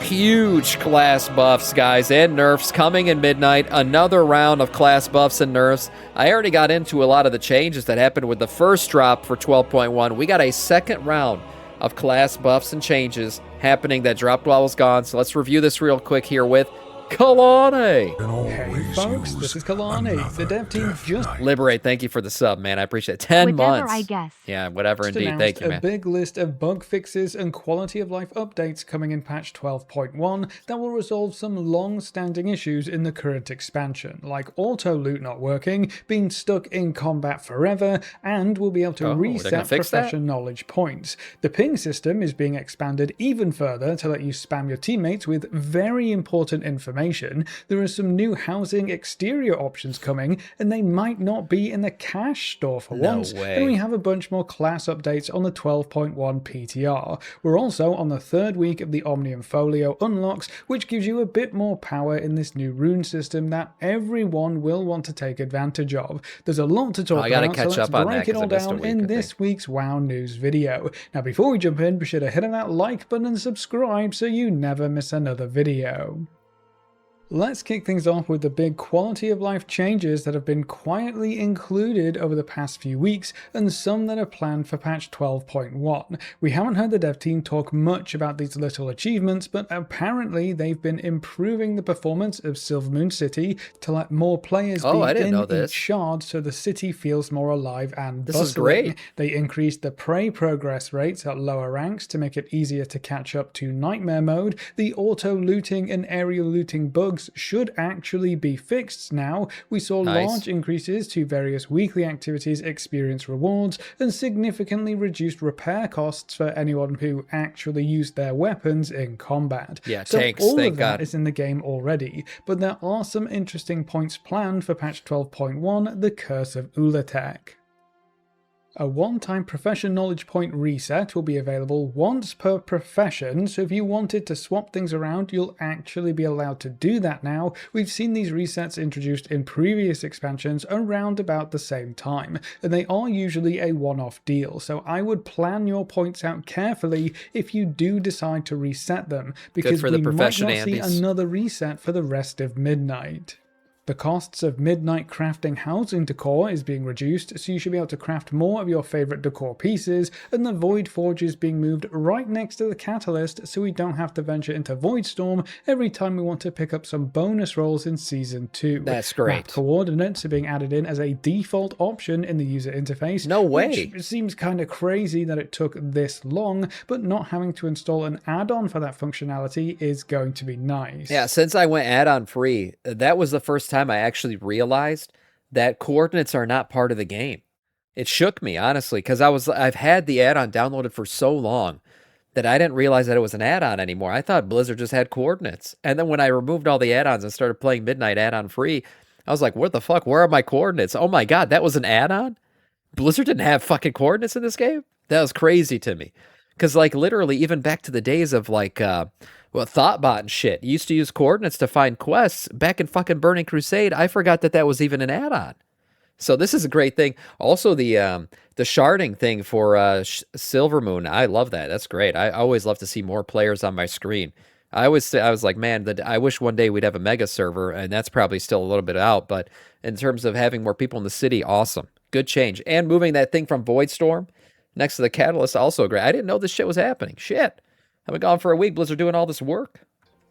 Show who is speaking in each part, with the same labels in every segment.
Speaker 1: Huge class buffs, guys, and nerfs coming in midnight. Another round of class buffs and nerfs. I already got into a lot of the changes that happened with the first drop for 12.1. We got a second round of class buffs and changes happening that dropped while I was gone. So let's review this real quick here with Kalani.
Speaker 2: Hey folks, this is Kalani. The dev team just
Speaker 1: Liberate, thank you for the sub, man. I appreciate it. 10 months.
Speaker 3: I guess.
Speaker 1: Yeah, whatever indeed. Thank you, man.
Speaker 2: a big list of bug fixes and quality of life updates coming in patch 12.1 that will resolve some long-standing issues in the current expansion, like auto loot not working, being stuck in combat forever, and we'll be able to reset profession knowledge points. The ping system is being expanded even further to let you spam your teammates with very important information. There are some new housing exterior options coming, and they might not be in the cash store for once. And we have a bunch more class updates on the 12.1 PTR. We're also on the third week of the Omnium Folio unlocks, which gives you a bit more power in this new rune system that everyone will want to take advantage of. There's a lot to talk about, so let's break it all down in this week's WoW News video. Now, before we jump in, be sure to hit that like button and subscribe so you never miss another video. Let's kick things off with the big quality of life changes that have been quietly included over the past few weeks, and some that are planned for patch 12.1. We haven't heard the dev team talk much about these little achievements, but apparently they've been improving the performance of Silvermoon City to let more players be in each shard so the city feels more alive and bustling.
Speaker 1: This is great.
Speaker 2: They increased the prey progress rates at lower ranks to make it easier to catch up to Nightmare mode. The auto looting and aerial looting bugs should actually be fixed now. We saw large increases to various weekly activities experience rewards and significantly reduced repair costs for anyone who actually used their weapons in combat.
Speaker 1: Yeah,
Speaker 2: so
Speaker 1: tanks,
Speaker 2: all
Speaker 1: thank
Speaker 2: of that
Speaker 1: God.
Speaker 2: is in the game already, but there are some interesting points planned for patch 12.1, the Curse of Ulatek. A one-time profession knowledge point reset will be available once per profession, so if you wanted to swap things around, you'll actually be allowed to do that now. We've seen these resets introduced in previous expansions around about the same time, and they are usually a one-off deal, so I would plan your points out carefully if you do decide to reset them, because we might not see another reset for the rest of Midnight. The costs of midnight crafting housing decor is being reduced, so you should be able to craft more of your favourite decor pieces, and the Void Forge is being moved right next to the Catalyst, so we don't have to venture into Voidstorm every time we want to pick up some bonus rolls in Season 2.
Speaker 1: That's great.
Speaker 2: Map coordinates are being added in as a default option in the user interface.
Speaker 1: No way.
Speaker 2: Which seems kind of crazy that it took this long, but not having to install an add-on for that functionality is going to be nice.
Speaker 1: Yeah, since I went add-on free, that was the first time I actually realized that coordinates are not part of the game. It shook me, honestly, because I've had the add-on downloaded for so long that I didn't realize that it was an add-on anymore. I thought Blizzard just had coordinates. And then when I removed all the add-ons and started playing Midnight add-on free, I was like, what the fuck? Where are my coordinates? Oh my God, that was an add-on? Blizzard didn't have fucking coordinates in this game? That was crazy to me. Because, like, literally, even back to the days of, like, Thoughtbot and shit, you used to use coordinates to find quests. Back in fucking Burning Crusade, I forgot that that was even an add-on. So this is a great thing. Also, the sharding thing for Silvermoon, I love that. That's great. I always love to see more players on my screen. I was like, man, I wish one day we'd have a mega server, and that's probably still a little bit out. But in terms of having more people in the city, awesome. Good change. And moving that thing from Voidstorm next to the Catalyst, also great. I didn't know this shit was happening. Shit. I've been gone for a week. Blizzard doing all this work.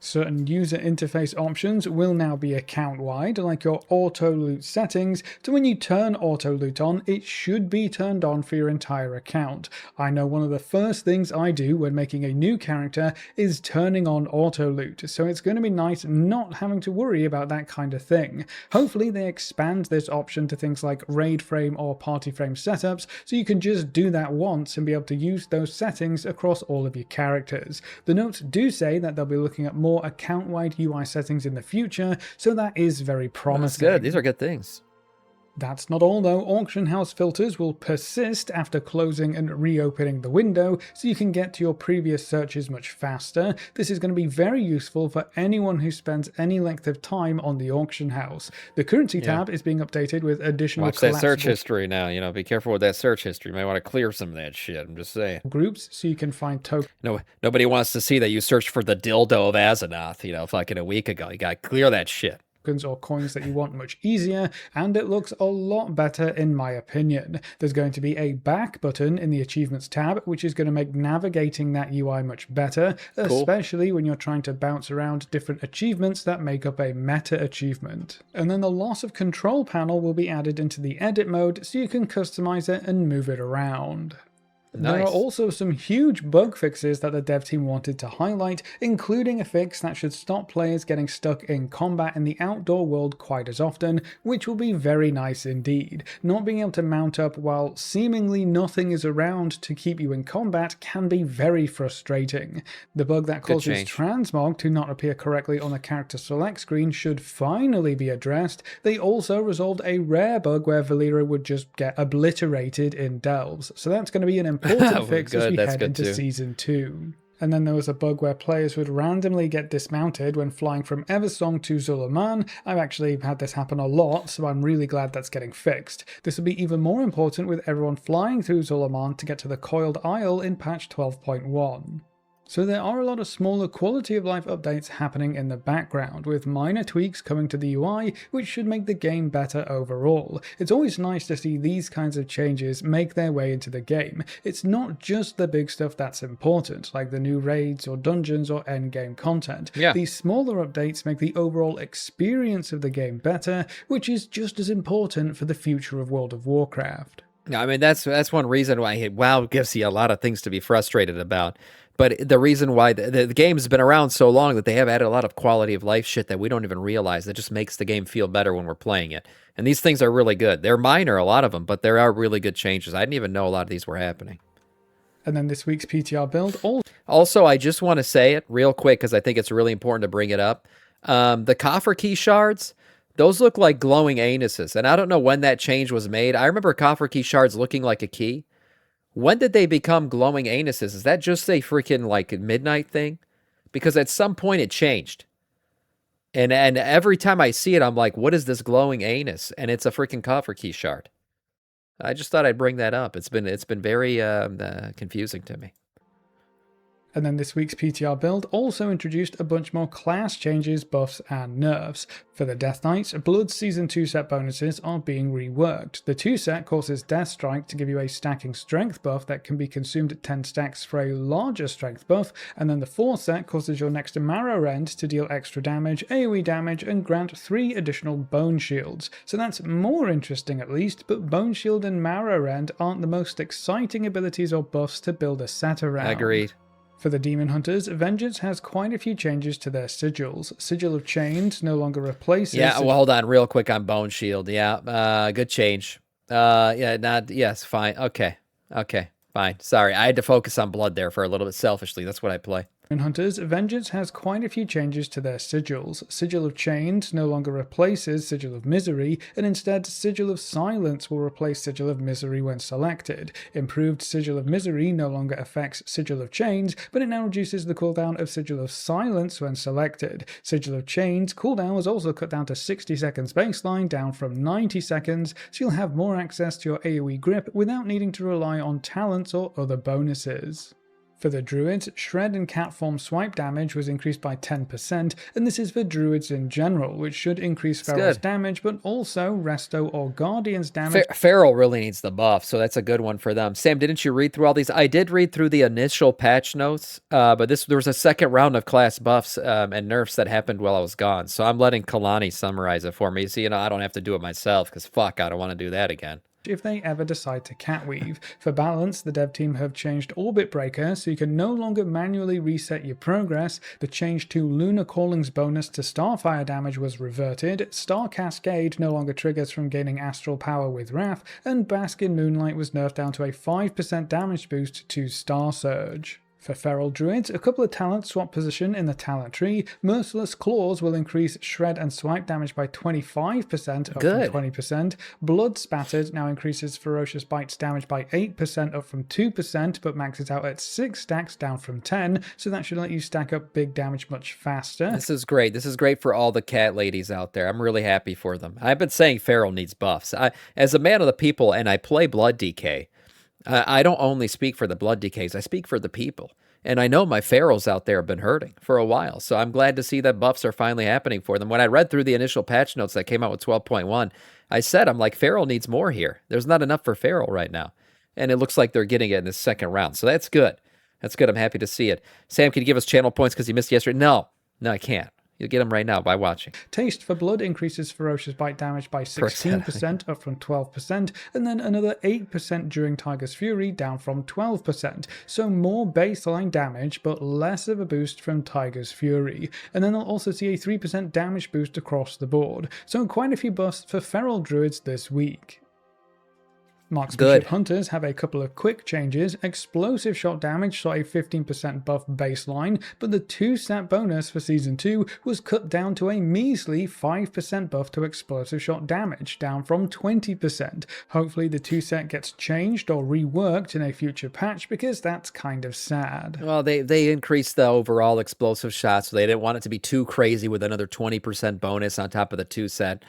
Speaker 2: Certain user interface options will now be account-wide, like your auto-loot settings, so when you turn auto-loot on, it should be turned on for your entire account. I know one of the first things I do when making a new character is turning on auto-loot, so it's going to be nice not having to worry about that kind of thing. Hopefully they expand this option to things like raid frame or party frame setups, so you can just do that once and be able to use those settings across all of your characters. The notes do say that they'll be looking at more account-wide UI settings in the future, so that is very promising.
Speaker 1: That's good. These are good things.
Speaker 2: That's not all though. Auction house filters will persist after closing and reopening the window, so you can get to your previous searches much faster. This is going to be very useful for anyone who spends any length of time on the auction house. The currency tab is being updated with additional
Speaker 1: Watch that search history now. You know, be careful with that search history. You might want to clear some of that shit. I'm just saying.
Speaker 2: Groups, so you can find tokens.
Speaker 1: No, nobody wants to see that you searched for the dildo of Azeroth, you know, fucking a week ago. You got to clear that shit.
Speaker 2: Or coins that you want much easier, and it looks a lot better in my opinion. There's going to be a back button in the achievements tab, which is going to make navigating that UI much better, especially when you're trying to bounce around different achievements that make up a meta achievement. And then the loss of control panel will be added into the edit mode, so you can customize it and move it around.
Speaker 1: Nice.
Speaker 2: There are also some huge bug fixes that the dev team wanted to highlight, including a fix that should stop players getting stuck in combat in the outdoor world quite as often, which will be very nice indeed. Not being able to mount up while seemingly nothing is around to keep you in combat can be very frustrating. The bug that causes transmog to not appear correctly on the character select screen should finally be addressed. They also resolved a rare bug where Valera would just get obliterated in delves, so that's going to be an important fix as we head into Season 2. And then there was a bug where players would randomly get dismounted when flying from Eversong to Zulaman. I've actually had this happen a lot, so I'm really glad that's getting fixed. This will be even more important with everyone flying through Zulaman to get to the Coiled Isle in patch 12.1. So there are a lot of smaller quality of life updates happening in the background, with minor tweaks coming to the UI, which should make the game better overall. It's always nice to see these kinds of changes make their way into the game. It's not just the big stuff that's important, like the new raids or dungeons or endgame content. These smaller updates make the overall experience of the game better, which is just as important for the future of World of Warcraft.
Speaker 1: I mean, that's one reason why WoW gives you a lot of things to be frustrated about. But the reason why the game's been around so long that they have added a lot of quality of life shit that we don't even realize. That just makes the game feel better when we're playing it. And these things are really good. They're minor, a lot of them, but there are really good changes. I didn't even know a lot of these were happening.
Speaker 2: And then this week's PTR build.
Speaker 1: Also, I just want to say it real quick because I think it's really important to bring it up. The coffer key shards, those look like glowing anuses. And I don't know when that change was made. I remember coffer key shards looking like a key. When did they become glowing anuses? Is that just a freaking like midnight thing? Because at some point it changed. And every time I see it, I'm like, what is this glowing anus? And it's a freaking coffer key shard. I just thought I'd bring that up. It's been very confusing to me.
Speaker 2: And then this week's PTR build also introduced a bunch more class changes, buffs, and nerfs. For the Death Knights, Blood's Season 2 set bonuses are being reworked. The 2 set causes Death Strike to give you a stacking strength buff that can be consumed at 10 stacks for a larger strength buff, and then the 4 set causes your next Marrow Rend to deal extra damage, AoE damage, and grant 3 additional Bone Shields. So that's more interesting at least, but Bone Shield and Marrow Rend aren't the most exciting abilities or buffs to build a set around.
Speaker 1: Agreed.
Speaker 2: For the Demon Hunters, Vengeance has quite a few changes to their sigils. Sigil of Chains no longer replaces...
Speaker 1: Yeah, well, hold on real quick on Bone Shield. Yeah, good change. Yes, fine. Okay, fine. Sorry, I had to focus on blood there for a little bit selfishly. That's what I play.
Speaker 2: In Hunters, Vengeance has quite a few changes to their sigils. Sigil of Chains no longer replaces Sigil of Misery, and instead Sigil of Silence will replace Sigil of Misery when selected. Improved Sigil of Misery no longer affects Sigil of Chains, but it now reduces the cooldown of Sigil of Silence when selected. Sigil of Chains cooldown was also cut down to 60 seconds baseline, down from 90 seconds, so you'll have more access to your AoE grip without needing to rely on talents or other bonuses. For the Druids, Shred and Catform swipe damage was increased by 10%, and this is for Druids in general, which should increase Feral's damage, but also Resto or Guardian's damage.
Speaker 1: Feral really needs the buff, so that's a good one for them. Sam, didn't you read through all these? I did read through the initial patch notes, but there was a second round of class buffs and nerfs that happened while I was gone, so I'm letting Kalani summarize it for me, so I don't have to do it myself, because fuck, I don't want to do that again.
Speaker 2: If they ever decide to catweave. For balance, the dev team have changed Orbit Breaker so you can no longer manually reset your progress. The change to Lunar Calling's bonus to Starfire damage was reverted. Star Cascade no longer triggers from gaining astral power with Wrath, and Bask in Moonlight was nerfed down to a 5% damage boost to Star Surge. For Feral Druids, a couple of talents swap position in the talent tree. Merciless Claws will increase shred and swipe damage by 25%, up from
Speaker 1: Good.
Speaker 2: 20%. Blood Spattered now increases Ferocious Bite's damage by 8%, up from 2%, but maxes out at 6 stacks, down from 10, so that should let you stack up big damage much faster.
Speaker 1: This is great. This is great for all the cat ladies out there. I'm really happy for them. I've been saying Feral needs buffs. As a man of the people, and I play Blood DK, I don't only speak for the Blood DKs, I speak for the people. And I know my Ferals out there have been hurting for a while, so I'm glad to see that buffs are finally happening for them. When I read through the initial patch notes that came out with 12.1, I said, I'm like, Feral needs more here. There's not enough for Feral right now. And it looks like they're getting it in this second round, so that's good. That's good. I'm happy to see it. Sam, can you give us channel points because you missed yesterday? No, I can't. You'll get them right now by watching.
Speaker 2: Taste for Blood increases Ferocious Bite damage by 16%, up from 12%, and then another 8% during Tiger's Fury, down from 12%. So more baseline damage, but less of a boost from Tiger's Fury. And then they'll also see a 3% damage boost across the board. So quite a few buffs for Feral Druids this week. Marksmanship Hunters have a couple of quick changes. Explosive shot damage saw a 15% buff baseline, but the 2-set bonus for Season 2 was cut down to a measly 5% buff to explosive shot damage, down from 20%. Hopefully the 2-set gets changed or reworked in a future patch, because that's kind of sad.
Speaker 1: Well, they increased the overall explosive shot, so they didn't want it to be too crazy with another 20% bonus on top of the 2-set.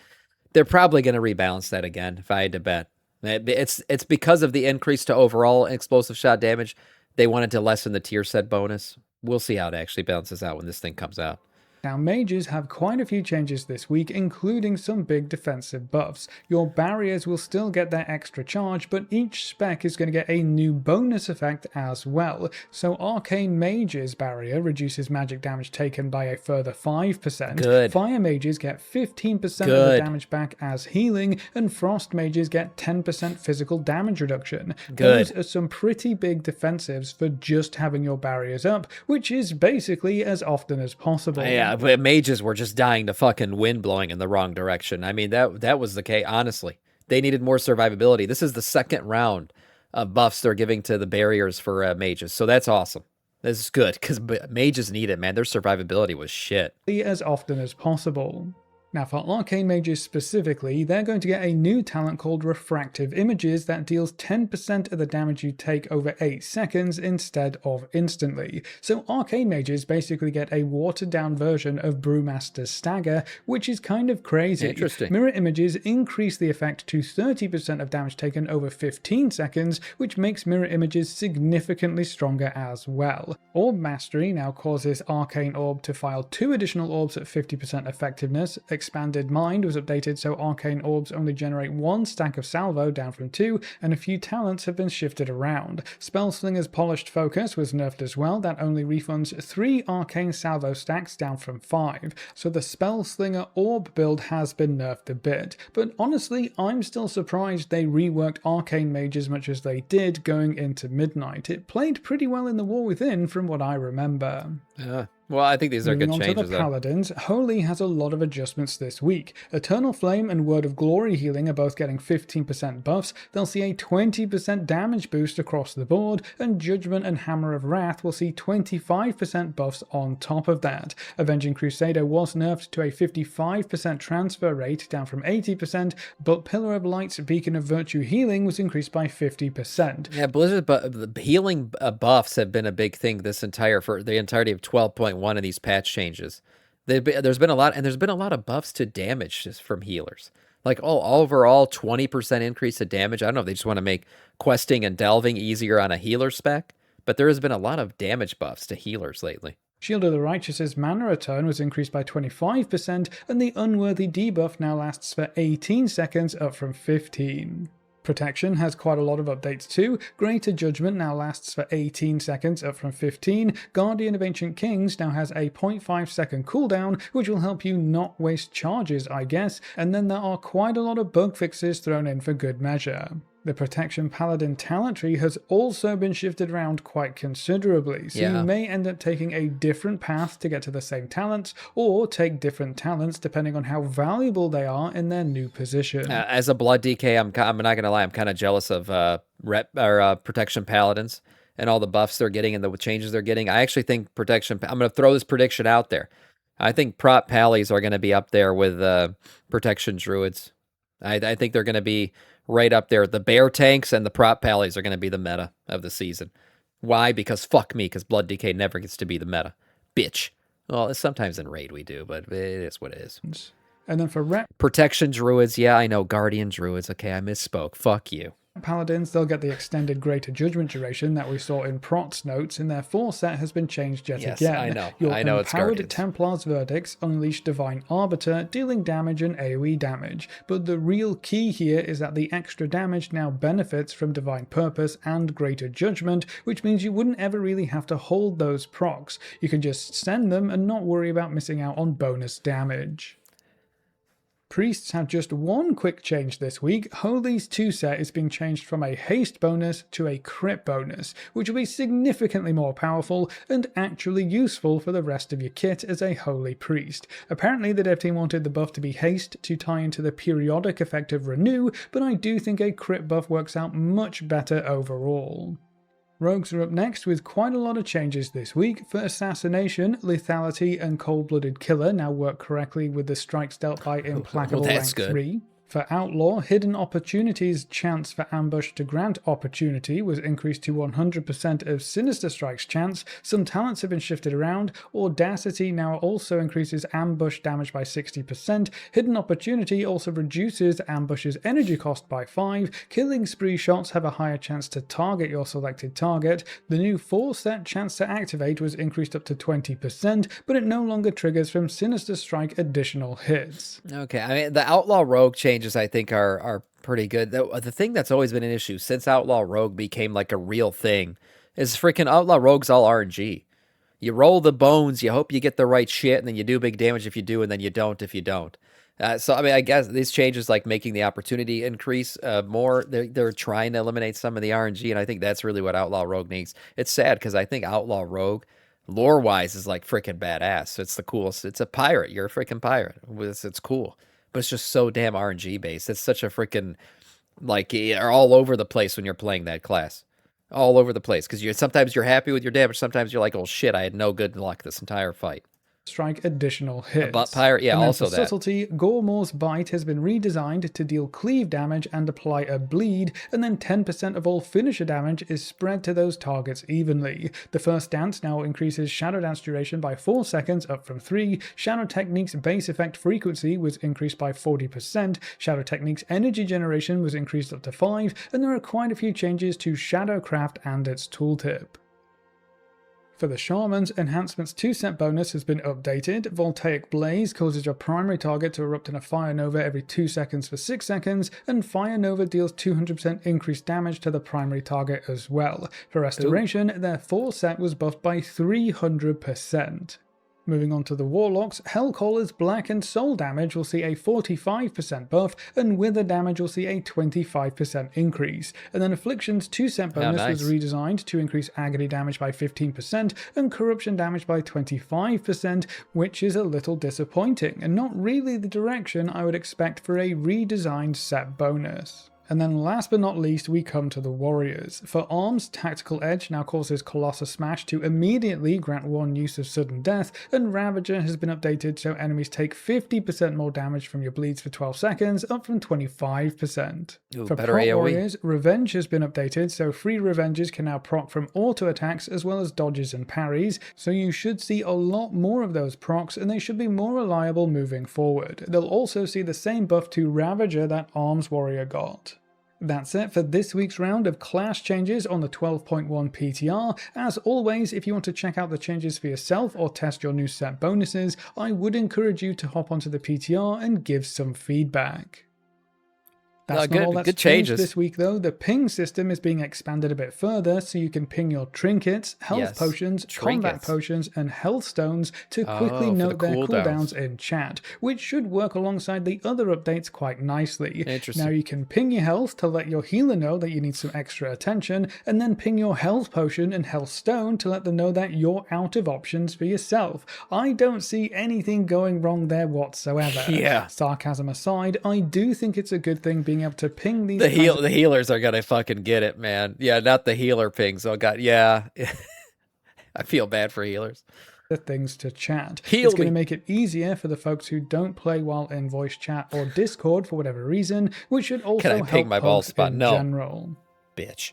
Speaker 1: They're probably going to rebalance that again, if I had to bet. It's because of the increase to overall explosive shot damage. They wanted to lessen the tier set bonus. We'll see how it actually balances out when this thing comes out.
Speaker 2: Now, mages have quite a few changes this week, including some big defensive buffs. Your barriers will still get their extra charge, but each spec is going to get a new bonus effect as well. So Arcane Mage's barrier reduces magic damage taken by a further 5%.
Speaker 1: Good.
Speaker 2: Fire Mages get 15% of the damage back as healing, and Frost Mages get 10% physical damage reduction.
Speaker 1: Good.
Speaker 2: Those are some pretty big defensives for just having your barriers up, which is basically as often as possible.
Speaker 1: Yeah, but mages were just dying to fucking wind blowing in the wrong direction. I mean, that was the case, honestly. They needed more survivability. This is the second round of buffs they're giving to the barriers for mages, so that's awesome. This is good, because mages need it, man. Their survivability was shit.
Speaker 2: As often as possible. Now for Arcane Mages specifically, they're going to get a new talent called Refractive Images that deals 10% of the damage you take over 8 seconds instead of instantly. So Arcane Mages basically get a watered down version of Brewmaster's Stagger, which is kind of crazy.
Speaker 1: Interesting.
Speaker 2: Mirror Images increase the effect to 30% of damage taken over 15 seconds, which makes Mirror Images significantly stronger as well. Orb Mastery now causes Arcane Orb to file 2 additional orbs at 50% effectiveness. Expanded Mind was updated so Arcane Orbs only generate 1 stack of salvo, down from 2, and a few talents have been shifted around. Spellslinger's Polished Focus was nerfed as well, that only refunds 3 Arcane Salvo stacks, down from 5. So the Spellslinger Orb build has been nerfed a bit, but honestly I'm still surprised they reworked Arcane Mage as much as they did going into Midnight. It played pretty well in the War Within from what I remember.
Speaker 1: Well, I think these are good changes.
Speaker 2: Moving on to the Paladins, Holy has a lot of adjustments this week. Eternal Flame and Word of Glory healing are both getting 15% buffs. They'll see a 20% damage boost across the board, and Judgment and Hammer of Wrath will see 25% buffs on top of that. Avenging Crusader was nerfed to a 55% transfer rate, down from 80%, but Pillar of Light's Beacon of Virtue healing was increased by 50%.
Speaker 1: Yeah, Blizzard, but the healing buffs have been a big thing for the entirety of 12.1 of these patch changes. There's been a lot, and there's been a lot of buffs to damage just from healers. Like, overall 20% increase to damage. I don't know if they just want to make questing and delving easier on a healer spec, but there has been a lot of damage buffs to healers lately.
Speaker 2: Shield of the Righteous's mana return was increased by 25%, and the Unworthy debuff now lasts for 18 seconds, up from 15. Protection has quite a lot of updates too. Greater Judgment now lasts for 18 seconds, up from 15. Guardian of Ancient Kings now has a 0.5 second cooldown, which will help you not waste charges, I guess. And then there are quite a lot of bug fixes thrown in for good measure. The Protection Paladin talent tree has also been shifted around quite considerably, so you may end up taking a different path to get to the same talents, or take different talents depending on how valuable they are in their new position.
Speaker 1: As a Blood DK, I'm not going to lie, I'm kind of jealous of Protection Paladins. and all the buffs they're getting and the changes they're getting, I actually think protection. I'm going to throw this prediction out there. I think prop pallies are going to be up there with protection druids. I think they're going to be right up there. The bear tanks and the prop pallies are going to be the meta of the season. Why? Because fuck me, because Blood Decay never gets to be the meta. Bitch. Well, sometimes in Raid we do, but it is what it is.
Speaker 2: And then for
Speaker 1: protection druids, yeah, I know. Guardian druids. Okay, I misspoke. Fuck you.
Speaker 2: Paladins, they'll get the extended Greater Judgment duration that we saw in Prot's notes, and their 4 set has been changed yet again.
Speaker 1: I know.
Speaker 2: Your
Speaker 1: I know it's
Speaker 2: empowered
Speaker 1: Guardians.
Speaker 2: Templar's Verdicts unleash Divine Arbiter, dealing damage and AoE damage. But the real key here is that the extra damage now benefits from Divine Purpose and Greater Judgment, which means you wouldn't ever really have to hold those procs. You can just send them and not worry about missing out on bonus damage. Priests have just one quick change this week. Holy's 2 set is being changed from a haste bonus to a crit bonus, which will be significantly more powerful and actually useful for the rest of your kit as a Holy Priest. Apparently the dev team wanted the buff to be haste to tie into the periodic effect of renew, but I do think a crit buff works out much better overall. Rogues are up next with quite a lot of changes this week. For Assassination, Lethality and Cold-Blooded Killer now work correctly with the strikes dealt by Implacable rank 3. For Outlaw, Hidden Opportunity's chance for ambush to grant opportunity was increased to 100% of Sinister Strike's chance. Some talents have been shifted around. Audacity now also increases ambush damage by 60%. Hidden Opportunity also reduces ambush's energy cost by 5. Killing Spree shots have a higher chance to target your selected target. The new 4-set chance to activate was increased up to 20%, but it no longer triggers from Sinister Strike additional hits.
Speaker 1: Okay, I mean, the Outlaw Rogue changes I think are pretty good. The thing that's always been an issue since Outlaw Rogue became like a real thing is freaking Outlaw Rogue's all RNG. You roll the bones, you hope you get the right shit, and then you do big damage if you do, and then you don't if you don't. So, I mean, I guess these changes like making the opportunity increase more. They're trying to eliminate some of the RNG, and I think that's really what Outlaw Rogue needs. It's sad because I think Outlaw Rogue, lore-wise, is like freaking badass. It's the coolest. It's a pirate. You're a freaking pirate. It's cool. But it's just so damn RNG based. It's such a freaking, like, you're all over the place when you're playing that class. All over the place. Because sometimes you're happy with your damage. Sometimes you're like, oh shit, I had no good luck this entire fight.
Speaker 2: Strike additional hits.
Speaker 1: But pirate, yeah,
Speaker 2: and then
Speaker 1: also
Speaker 2: for
Speaker 1: that.
Speaker 2: Subtlety, Gormore's Bite has been redesigned to deal cleave damage and apply a bleed, and then 10% of all finisher damage is spread to those targets evenly. The first dance now increases Shadow Dance duration by 4 seconds, up from 3. Shadow Technique's base effect frequency was increased by 40%. Shadow Technique's energy generation was increased up to 5, and there are quite a few changes to Shadowcraft and its tooltip. For the Shamans, Enhancement's 2-set bonus has been updated. Voltaic Blaze causes your primary target to erupt in a Fire Nova every 2 seconds for 6 seconds, and Fire Nova deals 200% increased damage to the primary target as well. For Restoration, their 4-set was buffed by 300%. Moving on to the Warlocks, Hellcaller's Black and Soul damage will see a 45% buff, and Wither damage will see a 25% increase. And then Affliction's 2-set bonus was redesigned to increase Agony damage by 15% and Corruption damage by 25%, which is a little disappointing, and not really the direction I would expect for a redesigned set bonus. And then last but not least, we come to the Warriors. For Arms, Tactical Edge now causes Colossus Smash to immediately grant 1 use of Sudden Death, and Ravager has been updated so enemies take 50% more damage from your bleeds for 12 seconds, up from 25%. For Prot Warriors, Revenge has been updated so free Revenges can now proc from auto attacks as well as dodges and parries, so you should see a lot more of those procs and they should be more reliable moving forward. They'll also see the same buff to Ravager that Arms Warrior got. That's it for this week's round of class changes on the 12.1 PTR. As always, if you want to check out the changes for yourself or test your new set bonuses, I would encourage you to hop onto the PTR and give some feedback. That's not all that's changed this week, though. The ping system is being expanded a bit further, so you can ping your trinkets, health potions, combat potions, and health stones to quickly note their cooldowns in chat, which should work alongside the other updates quite nicely. Now you can ping your health to let your healer know that you need some extra attention, and then ping your health potion and health stone to let them know that you're out of options for yourself. I don't see anything going wrong there whatsoever. Sarcasm aside, I do think it's a good thing being being able to ping these
Speaker 1: The healers are gonna fucking get it, man. Yeah, not the healer pings. Oh god, yeah. I feel bad for healers.
Speaker 2: the things to chat.
Speaker 1: Heal
Speaker 2: It's going to
Speaker 1: me.
Speaker 2: make it easier for the folks who don't play while in voice chat or Discord for whatever reason, which should also
Speaker 1: Can I
Speaker 2: help
Speaker 1: ping my ball
Speaker 2: pugs
Speaker 1: spot?
Speaker 2: in
Speaker 1: No.
Speaker 2: general.
Speaker 1: Bitch.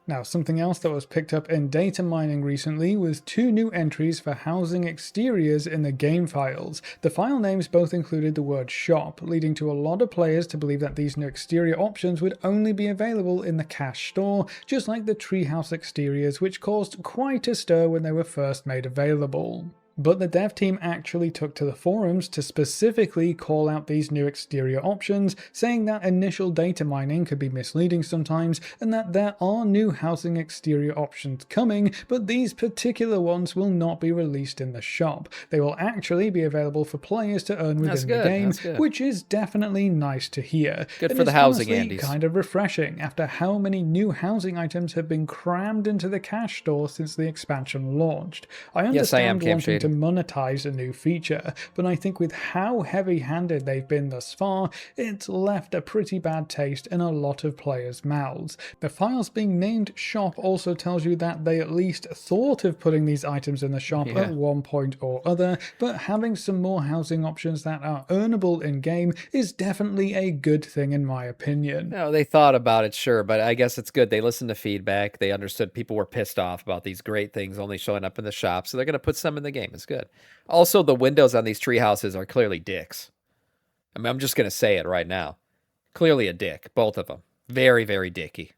Speaker 2: Now, something else that was picked up in data mining recently was 2 new entries for housing exteriors in the game files. The file names both included the word shop, leading to a lot of players to believe that these new exterior options would only be available in the cache store, just like the treehouse exteriors, which caused quite a stir when they were first made available. But the dev team actually took to the forums to specifically call out these new exterior options, saying that initial data mining could be misleading sometimes, and that there are new housing exterior options coming, but these particular ones will not be released in the shop. They will actually be available for players to earn within the game, which is definitely nice to hear.
Speaker 1: Good
Speaker 2: and
Speaker 1: for the housing
Speaker 2: honestly
Speaker 1: Andes.
Speaker 2: kind of refreshing after how many new housing items have been crammed into the cache store since the expansion launched. I understand wanting to monetize a new feature, but I think with how heavy-handed they've been thus far, it's left a pretty bad taste in a lot of players' mouths. The files being named shop also tells you that they at least thought of putting these items in the shop at one point or other, but having some more housing options that are earnable in-game is definitely a good thing in my opinion.
Speaker 1: No, they thought about it, sure, but I guess it's good. They listened to feedback. They understood people were pissed off about these great things only showing up in the shop, so they're going to put some in the game. It's good. Also, the windows on these tree houses are clearly dicks. I mean, I'm just going to say it right now. Clearly a dick, both of them. Very, very dicky.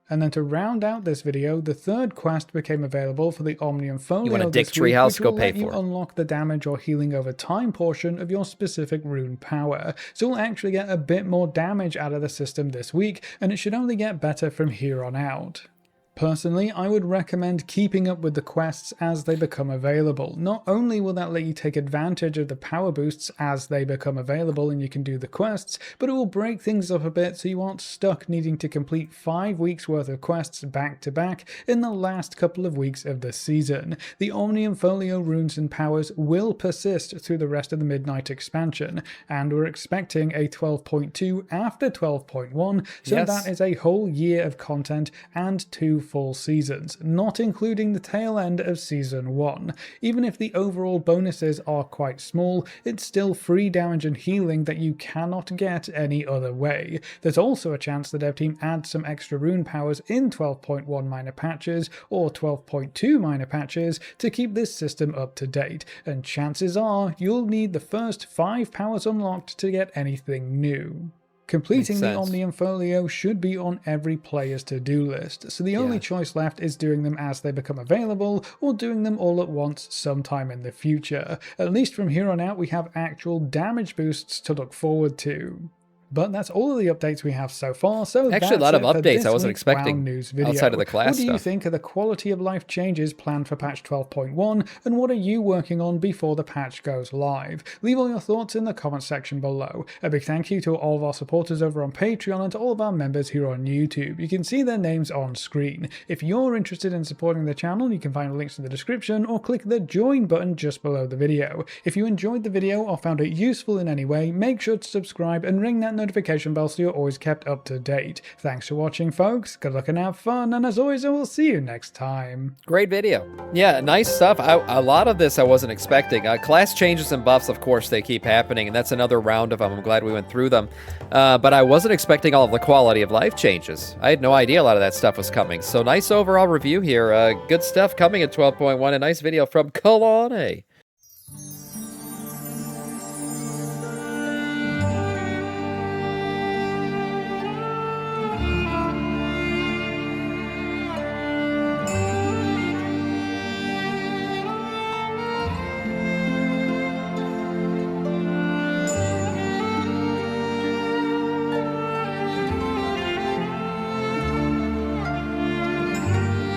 Speaker 2: And then to round out this video, the third quest became available for the Omnium Folio
Speaker 1: You want a dick
Speaker 2: this week,
Speaker 1: treehouse?
Speaker 2: which
Speaker 1: Go
Speaker 2: will
Speaker 1: pay
Speaker 2: let you
Speaker 1: for it.
Speaker 2: unlock the damage or healing over time portion of your specific rune power. So we'll actually get a bit more damage out of the system this week, and it should only get better from here on out. Personally, I would recommend keeping up with the quests as they become available. Not only will that let you take advantage of the power boosts as they become available and you can do the quests, but it will break things up a bit so you aren't stuck needing to complete 5 weeks worth of quests back to back in the last couple of weeks of the season. The Omnium Folio runes and powers will persist through the rest of the Midnight expansion, and we're expecting a 12.2 after 12.1, so that is a whole year of content and 2 full seasons, not including the tail end of season 1. Even if the overall bonuses are quite small, it's still free damage and healing that you cannot get any other way. There's also a chance the dev team adds some extra rune powers in 12.1 minor patches or 12.2 minor patches to keep this system up to date, and chances are you'll need the first 5 powers unlocked to get anything new. Completing the Omnium Folio should be on every player's to-do list, so the only choice left is doing them as they become available or doing them all at once sometime in the future. At least from here on out we have actual damage boosts to look forward to. But that's all of the updates we have so far, so
Speaker 1: actually
Speaker 2: that's
Speaker 1: a lot of
Speaker 2: it for
Speaker 1: updates
Speaker 2: this
Speaker 1: I wasn't
Speaker 2: week's
Speaker 1: expecting
Speaker 2: WoW News video.
Speaker 1: outside of the class
Speaker 2: What do you
Speaker 1: stuff.
Speaker 2: think of the quality of life changes planned for patch 12.1, and what are you working on before the patch goes live? Leave all your thoughts in the comment section below. A big thank you to all of our supporters over on Patreon and to all of our members here on YouTube. You can see their names on screen. If you're interested in supporting the channel, you can find links in the description or click the join button just below the video. If you enjoyed the video or found it useful in any way, make sure to subscribe and ring that notification bell so you're always kept up to date. Thanks for watching, folks. Good luck and have fun, and as always, I will see you next time.
Speaker 1: Great video. Yeah, nice stuff. A lot of this I wasn't expecting. Class changes and buffs, of course, they keep happening, and that's another round of them. I'm glad we went through them. But I wasn't expecting all of the quality of life changes. I had no idea a lot of that stuff was coming. So nice overall review here. Good stuff coming at 12.1. A nice video from Kalane.